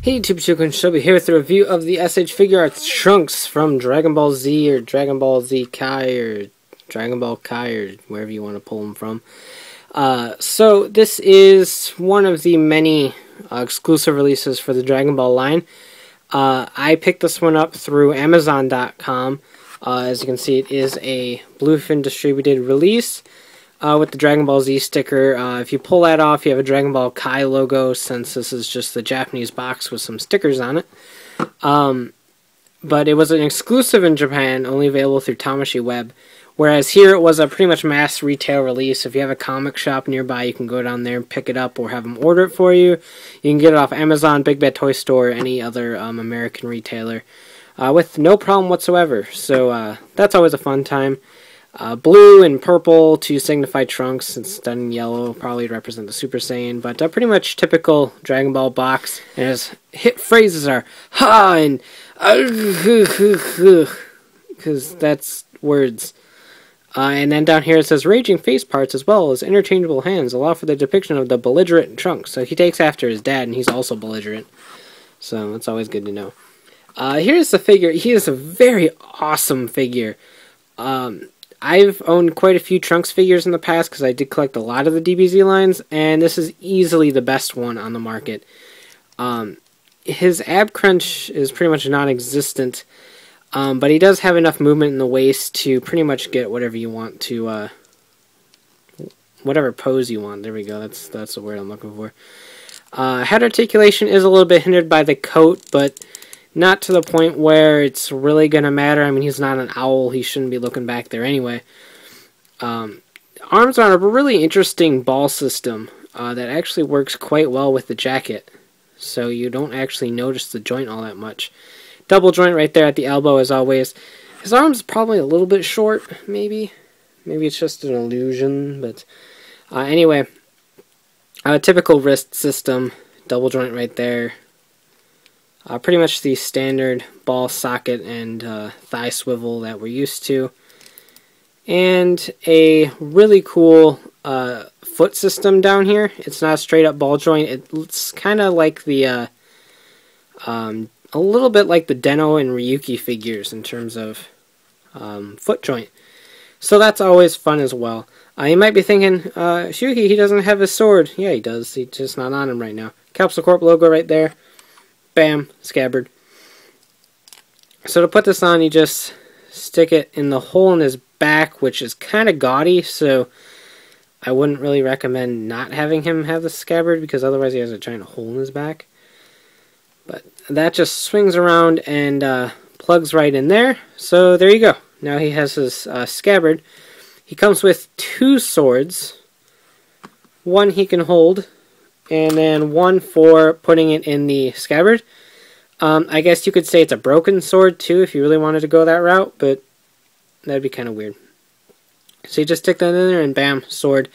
Hey YouTube, Children Shobi here with a review of the S.H.Figuarts Trunks from Dragon Ball Z or Dragon Ball Z Kai or Dragon Ball Kai or wherever you want to pull them from. So this is one of the many exclusive releases for the Dragon Ball line. I picked this one up through Amazon.com. As you can see, it is a Bluefin distributed release. With the Dragon Ball Z sticker. If you pull that off, you have a Dragon Ball Kai logo, since this is just the Japanese box with some stickers on it. But it was an exclusive in Japan, only available through Tamashii Web. Whereas here it was a pretty much mass retail release. If you have a comic shop nearby, you can go down there and pick it up or have them order it for you. You can get it off Amazon, Big Bad Toy Store, or any other American retailer with no problem whatsoever. So that's always a fun time. Blue and purple to signify Trunks. It's done in yellow, probably to represent the Super Saiyan, but pretty much typical Dragon Ball box. And his hit phrases are ha and because that's words. And then down here it says raging face parts as well as interchangeable hands allow for the depiction of the belligerent Trunks. So he takes after his dad, and he's also belligerent. So that's always good to know. Here's the figure. He is a very awesome figure. I've owned quite a few Trunks figures in the past because I did collect a lot of the DBZ lines, and this is easily the best one on the market. His ab crunch is pretty much non-existent, but he does have enough movement in the waist to pretty much get whatever you want to, whatever pose you want. There we go, that's the word I'm looking for. Head articulation is a little bit hindered by the coat, but not to the point where it's really going to matter. I mean, he's not an owl. He shouldn't be looking back there anyway. Arms are a really interesting ball system that actually works quite well with the jacket. So you don't actually notice the joint all that much. Double joint right there at the elbow as always. His arm's probably a little bit short, maybe. Maybe it's just an illusion. But anyway, typical wrist system. Double joint right there. Pretty much the standard ball socket and thigh swivel that we're used to. And a really cool foot system down here. It's not a straight up ball joint. It's kind of like the, a little bit like the Den-O and Ryuki figures in terms of foot joint. So that's always fun as well. You might be thinking, Shuki, he doesn't have his sword. Yeah, he does. He's just not on him right now. Capsule Corp logo right there. Bam, scabbard. So to put this on, you just stick it in the hole in his back, which is kind of gaudy, so I wouldn't really recommend not having him have the scabbard, because otherwise he has a giant hole in his back. But that just swings around and plugs right in there. So there you go. Now he has his scabbard. He comes with two swords. One he can hold, and then one for putting it in the scabbard. I guess you could say it's a broken sword too if you really wanted to go that route, but that'd be kind of weird. So you just stick that in there and bam, sword.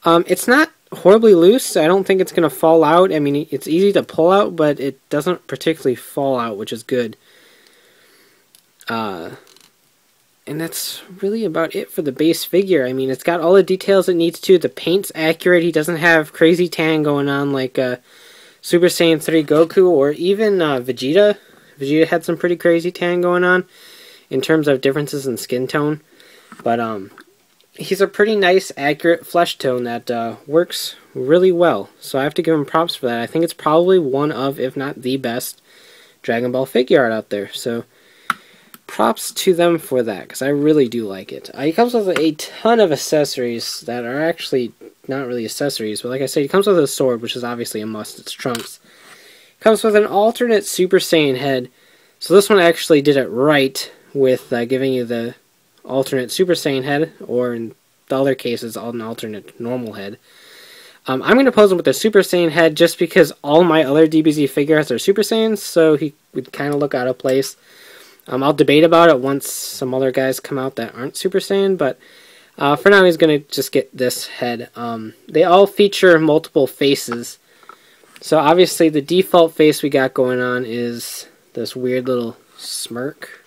It's not horribly loose. I don't think it's going to fall out. I mean, it's easy to pull out, but it doesn't particularly fall out, which is good. And that's really about it for the base figure. I mean, it's got all the details it needs to. The paint's accurate. He doesn't have crazy tan going on like Super Saiyan 3 Goku or even Vegeta. Vegeta had some pretty crazy tan going on in terms of differences in skin tone. But he's a pretty nice, accurate flesh tone that works really well. So I have to give him props for that. I think it's probably one of, if not the best, Dragon Ball figure art out there. So props to them for that, because I really do like it. He comes with a ton of accessories that are actually not really accessories, but like I said, he comes with a sword, which is obviously a must. It's Trunks. Comes with an alternate Super Saiyan head. So this one actually did it right with giving you the alternate Super Saiyan head, or in the other cases, an alternate normal head. I'm going to pose him with the Super Saiyan head just because all my other DBZ figures are Super Saiyans, so he would kind of look out of place. I'll debate about it once some other guys come out that aren't Super Saiyan, but for now he's going to just get this head. They all feature multiple faces. So obviously the default face we got going on is this weird little smirk.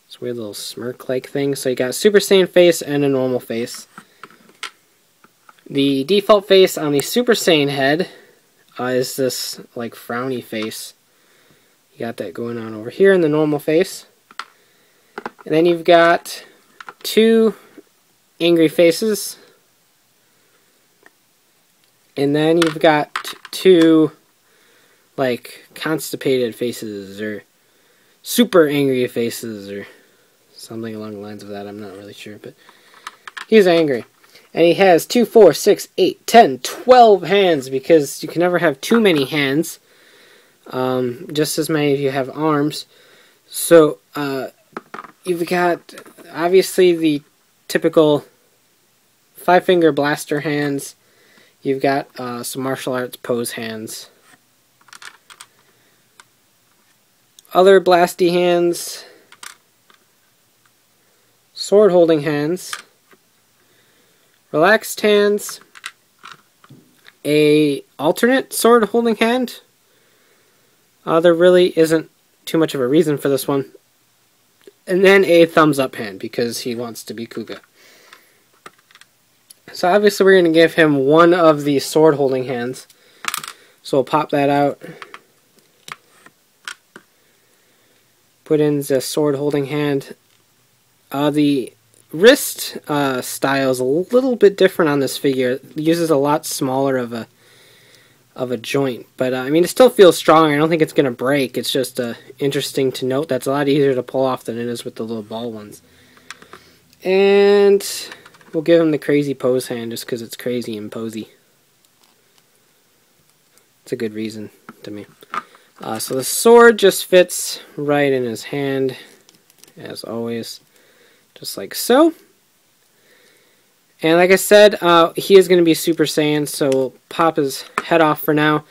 This weird little smirk-like thing. So you got Super Saiyan face and a normal face. The default face on the Super Saiyan head is this like frowny face. You got that going on over here in the normal face. And then you've got two angry faces. And then you've got two like constipated faces or super angry faces or something along the lines of that. I'm not really sure, but he's angry. And he has 2, 4, 6, 8, 10, 12 hands, because you can never have too many hands. Just as many if you have arms. So, you've got, obviously, the typical 5-finger blaster hands. You've got some martial arts pose hands. Other blasty hands. Sword-holding hands. Relaxed hands, a alternate sword holding hand. There really isn't too much of a reason for this one. And then a thumbs up hand because he wants to be Kuga. So obviously we're going to give him one of the sword holding hands. So we'll pop that out. Put in the sword holding hand. The wrist style is a little bit different on this figure. It uses a lot smaller of a joint, but I mean it still feels strong. I don't think it's going to break. It's just interesting to note that's a lot easier to pull off than it is with the little ball ones. And we'll give him the crazy pose hand just because it's crazy and posy. It's a good reason to me. So the sword just fits right in his hand, as always. Just like so. And like I said, he is going to be Super Saiyan, so we'll pop his head off for now.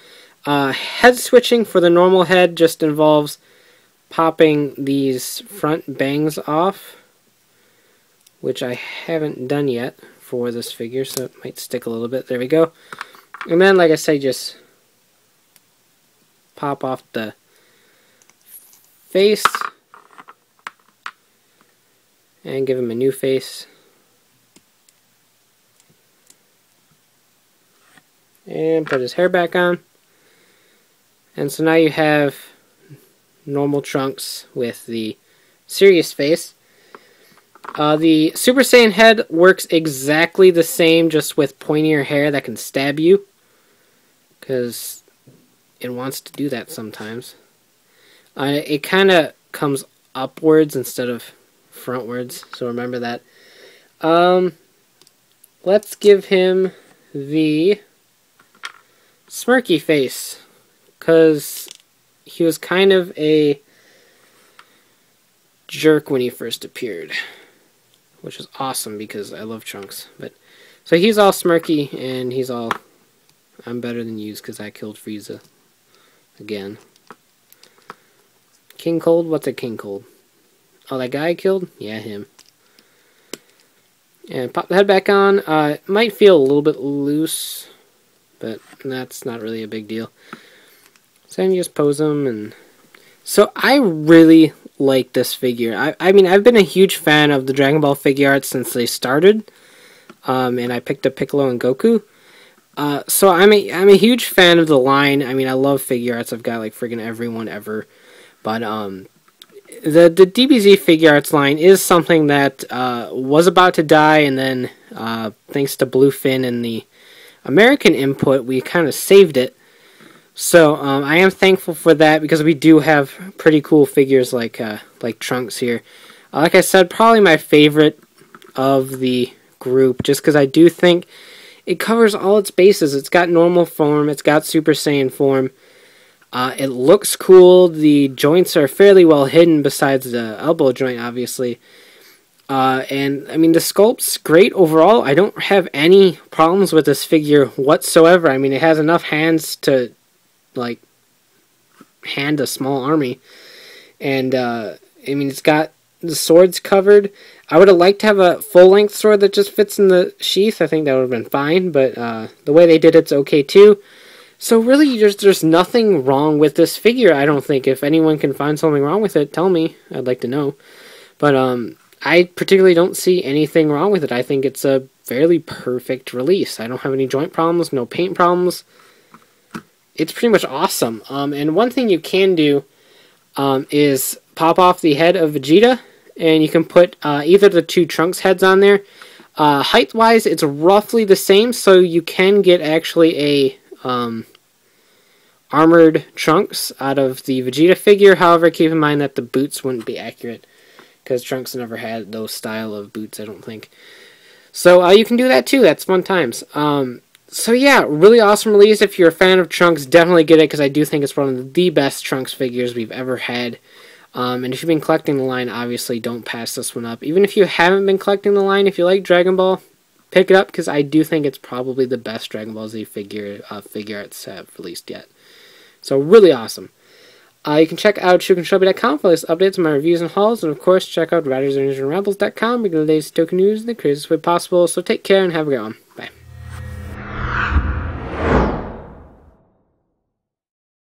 Head switching for the normal head just involves popping these front bangs off, which I haven't done yet for this figure, so it might stick a little bit. There we go. And then, like I say, just pop off the face. And give him a new face. And put his hair back on. And so now you have normal Trunks with the serious face. The Super Saiyan head works exactly the same, just with pointier hair that can stab you. Because it wants to do that sometimes. It kind of comes upwards instead of frontwards, so remember that. Let's give him the smirky face, because he was kind of a jerk when he first appeared, which is awesome because I love Trunks. But so he's all smirky and he's all, I'm better than you because I killed Frieza again. King Cold? What's a King Cold? Oh, that guy I killed? Yeah, him. And pop the head back on. It might feel a little bit loose, but that's not really a big deal. So then you just pose him. And so I really like this figure. I mean, I've been a huge fan of the Dragon Ball Figuarts since they started. And I picked up Piccolo and Goku. So I'm a huge fan of the line. I mean, I love Figuarts. I've got like friggin' everyone ever. But the DBZ Figuarts line is something that was about to die, and then thanks to Bluefin and the American input, we kind of saved it. So I am thankful for that because we do have pretty cool figures like Trunks here. Like I said, probably my favorite of the group, just because I do think it covers all its bases. It's got normal form, it's got Super Saiyan form. It looks cool. The joints are fairly well hidden besides the elbow joint, obviously. And, I mean, the sculpt's great overall. I don't have any problems with this figure whatsoever. I mean, it has enough hands to, like, hand a small army. And, I mean, it's got the swords covered. I would have liked to have a full-length sword that just fits in the sheath. I think that would have been fine, but the way they did it's okay, too. So really, there's nothing wrong with this figure, I don't think. If anyone can find something wrong with it, tell me. I'd like to know. But I particularly don't see anything wrong with it. I think it's a fairly perfect release. I don't have any joint problems, no paint problems. it's pretty much awesome. And one thing you can do is pop off the head of Vegeta, and you can put either the two Trunks heads on there. Height-wise, it's roughly the same, so you can get actually a armored Trunks out of the Vegeta figure. However, keep in mind that the boots wouldn't be accurate, because Trunks never had those style of boots, I don't think. So you can do that too. That's fun times. So yeah, really awesome release. If you're a fan of Trunks, definitely get it, because I do think it's one of the best Trunks figures we've ever had. And if you've been collecting the line, obviously don't pass this one up. Even if you haven't been collecting the line, if you like Dragon Ball, pick it up, because I do think it's probably the best Dragon Ball Z Figuarts have released yet. So really awesome. You can check out shukinshobi.com for latest updates on my reviews and hauls, and of course check out ridersandrebels.com for the latest token news in the craziest way possible. So take care and have a great one. Bye.